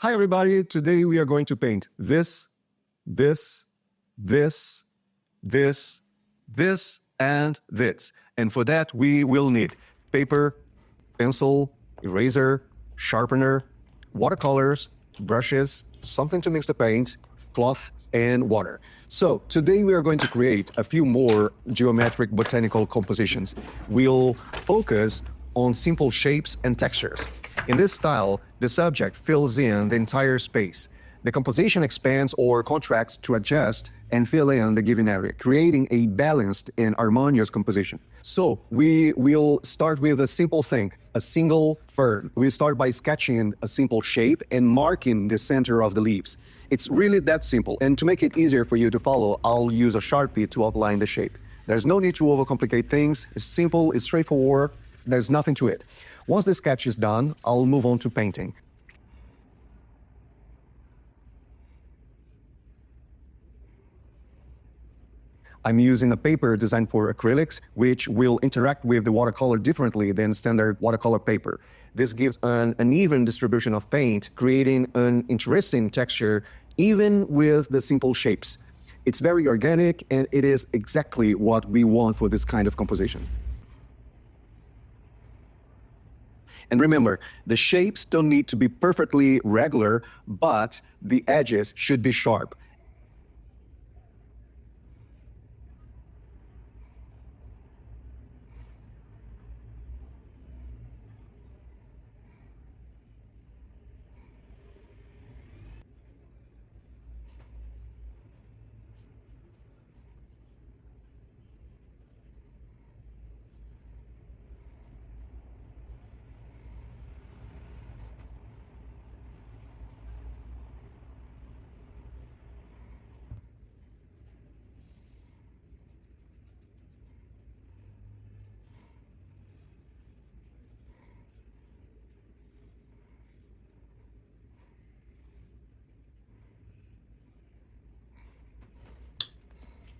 Hi everybody, today we are going to paint this, this, this, this, this, and this. And for that we will need paper, pencil, eraser, sharpener, watercolors, brushes, something to mix the paint, cloth, and water. So today we are going to create a few more geometric botanical compositions. We'll focus on simple shapes and textures. In this style, the subject fills in the entire space. The composition expands or contracts to adjust and fill in the given area, creating a balanced and harmonious composition. So we will start with a simple thing, a single fern. We start by sketching a simple shape and marking the center of the leaves. It's really that simple. And to make it easier for you to follow, I'll use a Sharpie to outline the shape. There's no need to overcomplicate things. It's simple, it's straightforward. There's nothing to it. Once the sketch is done, I'll move on to painting. I'm using a paper designed for acrylics, which will interact with the watercolor differently than standard watercolor paper. This gives an uneven distribution of paint, creating an interesting texture even with the simple shapes. It's very organic, and it is exactly what we want for this kind of compositions. And remember, the shapes don't need to be perfectly regular, but the edges should be sharp.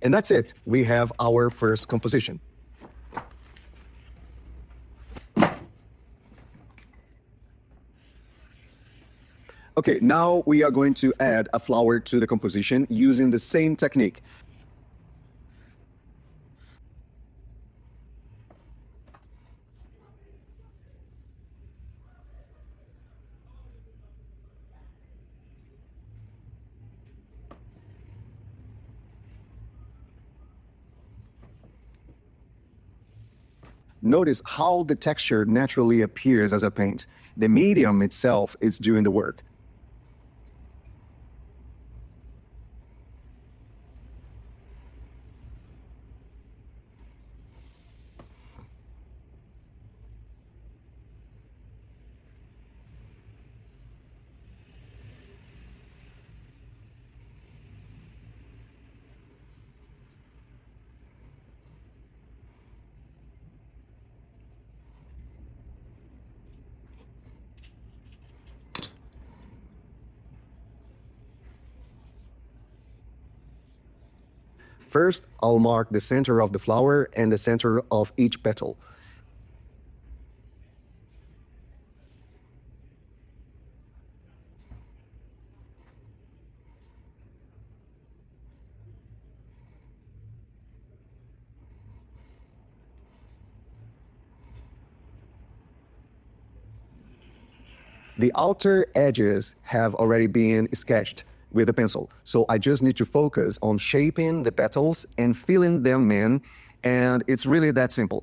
And that's it. We have our first composition. Okay, now we are going to add a flower to the composition using the same technique. Notice how the texture naturally appears as a paint. The medium itself is doing the work. First, I'll mark the center of the flower and the center of each petal. The outer edges have already been sketched with a pencil, so I just need to focus on shaping the petals and filling them in, and it's really that simple.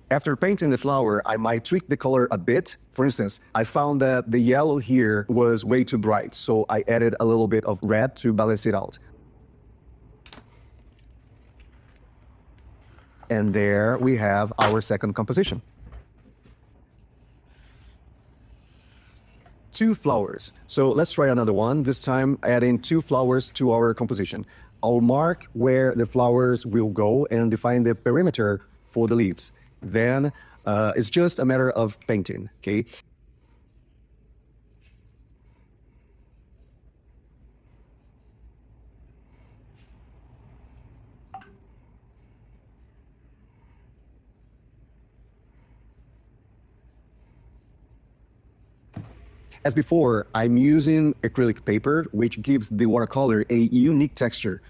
After painting the flower, I might tweak the color a bit. For instance, I found that the yellow here was way too bright, so I added a little bit of red to balance it out. And there we have our second composition. 2 flowers. So let's try another one, this time adding 2 flowers to our composition. I'll mark where the flowers will go and define the perimeter for the leaves. Then It's just a matter of painting, okay? As before, I'm using acrylic paper, which gives the watercolor a unique texture.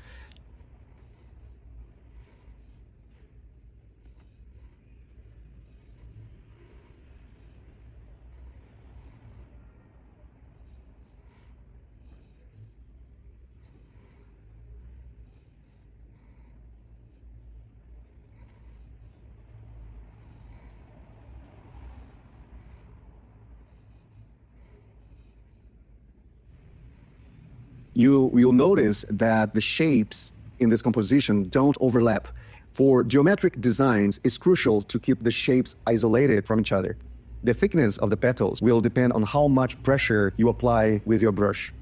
You'll notice that the shapes in this composition don't overlap. For geometric designs, it's crucial to keep the shapes isolated from each other. The thickness of the petals will depend on how much pressure you apply with your brush.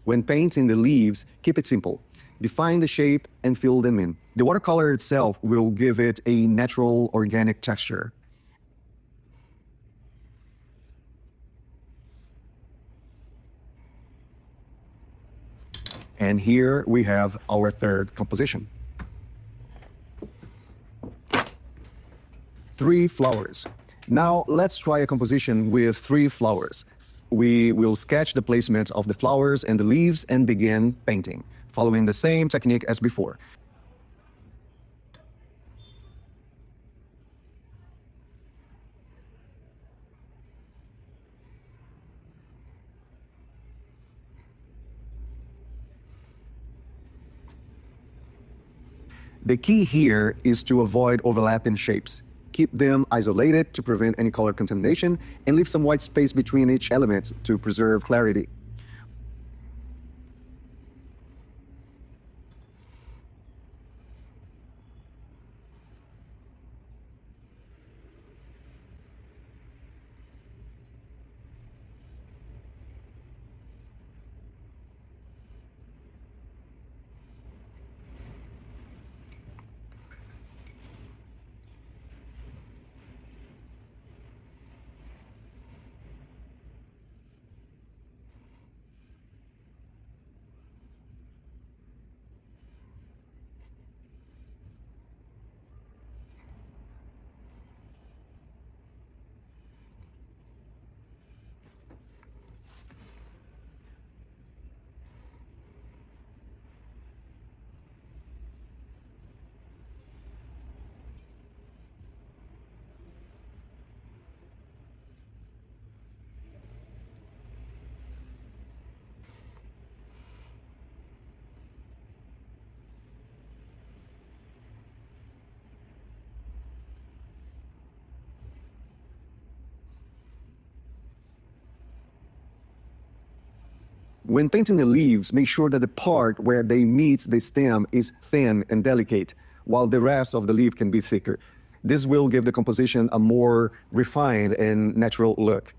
When painting the leaves, keep it simple. Define the shape and fill them in. The watercolor itself will give it a natural, organic texture. And here we have our third composition. 3 flowers. Now let's try a composition with 3 flowers. We will sketch the placement of the flowers and the leaves and begin painting, following the same technique as before. The key here is to avoid overlapping shapes. Keep them isolated to prevent any color contamination and leave some white space between each element to preserve clarity. When painting the leaves, make sure that the part where they meet the stem is thin and delicate, while the rest of the leaf can be thicker. This will give the composition a more refined and natural look.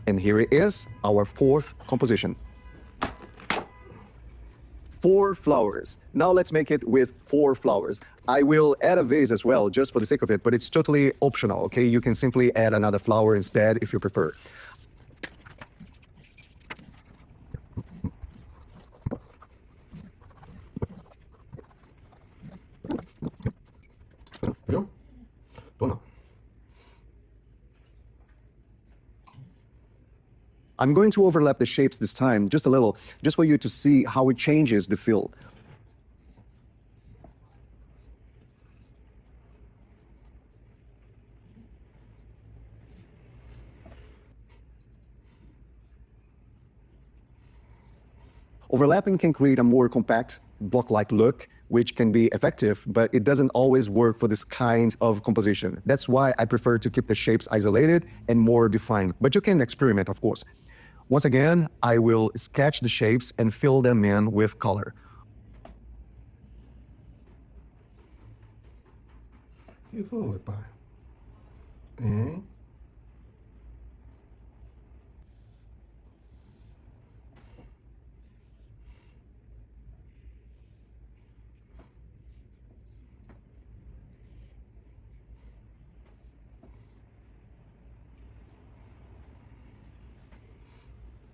And here it is, our 4th composition. 4 flowers. Now let's make it with 4 flowers. I will add a vase as well, just for the sake of it, but it's totally optional, okay? You can simply add another flower instead if you prefer. I'm going to overlap the shapes this time, just a little, just for you to see how it changes the feel. Overlapping can create a more compact, block-like look, which can be effective, but it doesn't always work for this kind of composition. That's why I prefer to keep the shapes isolated and more defined, but you can experiment, of course. Once again, I will sketch the shapes and fill them in with color. Que foi, pai? Hein?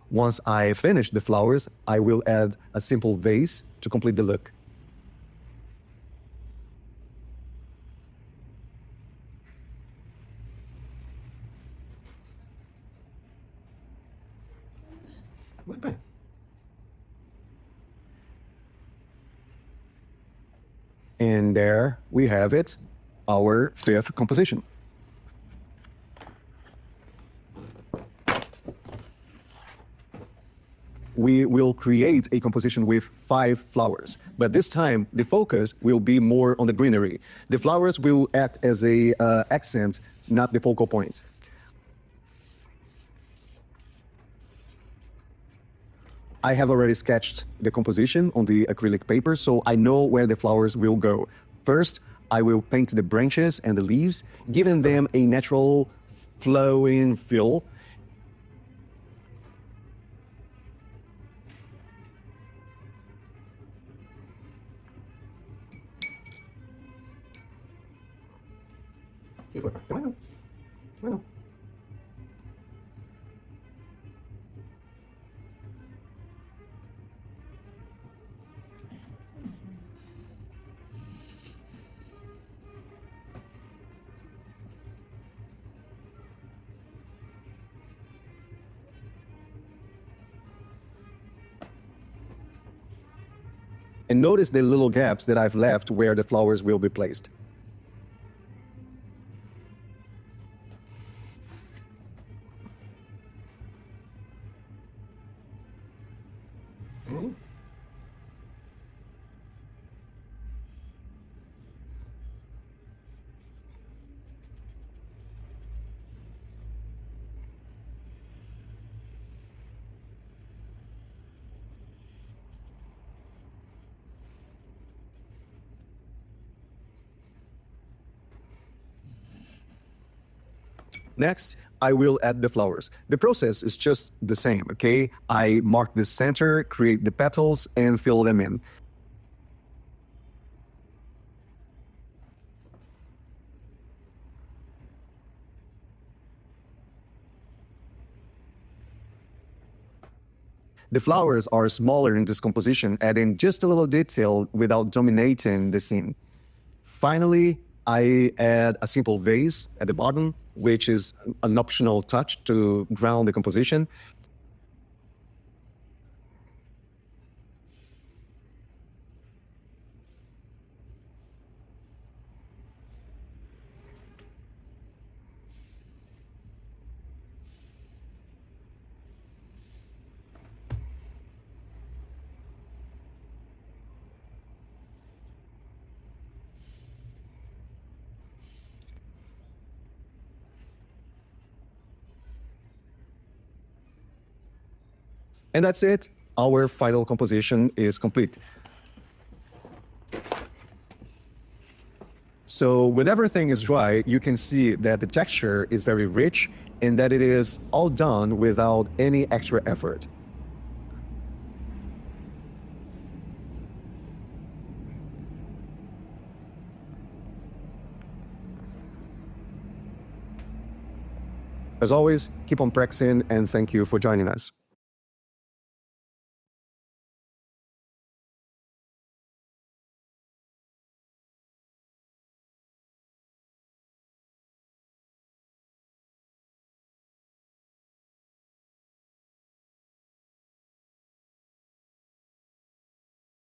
Once I finish the flowers, I will add a simple vase to complete the look. Muito bem. And there we have it, our fifth composition. We will create a composition with 5 flowers, but this time the focus will be more on the greenery. The flowers will act as a accent, not the focal point. I have already sketched the composition on the acrylic paper, so I know where the flowers will go. First, I will paint the branches and the leaves, giving them a natural flowing feel. Que foi, pai? Também não. Também não. And notice the little gaps that I've left where the flowers will be placed. Next, I will add the flowers. The process is just the same, okay? I mark the center, create the petals, and fill them in. The flowers are smaller in this composition, adding just a little detail without dominating the scene. Finally, I add a simple vase at the bottom, which is an optional touch to ground the composition. And that's it. Our final composition is complete. So when everything is dry, you can see that the texture is very rich and that it is all done without any extra effort. As always, keep on practicing and thank you for joining us.